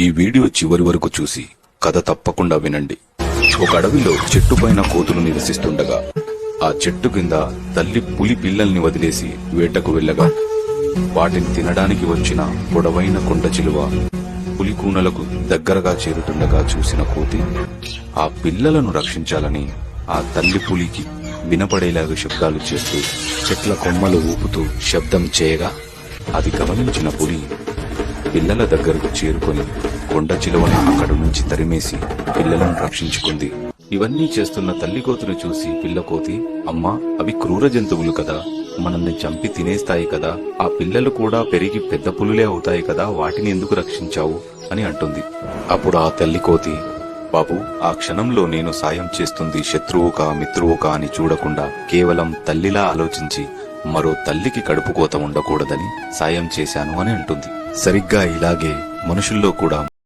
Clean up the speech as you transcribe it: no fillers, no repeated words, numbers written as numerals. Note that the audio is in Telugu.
ఈ వీడియో చివరి వరకు చూసి కథ తప్పకుండా వినండి. ఒక అడవిలో చెట్టు పైన కోతులు నివసిస్తుండగా ఆ చెట్టు కింద తల్లి పులి పిల్లల్ని వదిలేసి వేటకు వెళ్ళగా వాటిని తినడానికి వచ్చిన పొడవైన కొండ చిలువ పులి కూనలకు దగ్గరగా చేరుతుండగా చూసిన కోతి ఆ పిల్లలను రక్షించాలని ఆ తల్లి పులికి వినపడేలాగా శబ్దాలు చేస్తూ చెట్ల కొమ్మలు ఊపుతూ శబ్దం చేయగా అది గమనించిన పులి పిల్లల దగ్గరకు చేరుకొని కొండ చిలువను అక్కడి నుంచి తరిమేసి పిల్లలను రక్షించుకుంది. ఇవన్నీ చేస్తున్న తల్లి కోతిని చూసి పిల్ల కోతి, అమ్మా, అవి క్రూర జంతువులు కదా, మనల్ని చంపి తినేస్తాయి కదా, ఆ పిల్లలు కూడా పెరిగి పెద్ద పులులే అవుతాయి కదా, వాటిని ఎందుకు రక్షించావు అని అంటుంది. అప్పుడు ఆ తల్లి కోతి, బాబు, ఆ క్షణంలో నేను సాయం చేస్తుంది శత్రువుకా మిత్రువుకా అని చూడకుండా కేవలం తల్లిలా ఆలోచించి మరో తల్లికి కడుపు కోత ఉండకూడదని సాయం చేశాను అని అంటుంది. సరిగ్గా ఇలాగే మనుషుల్లో కూడా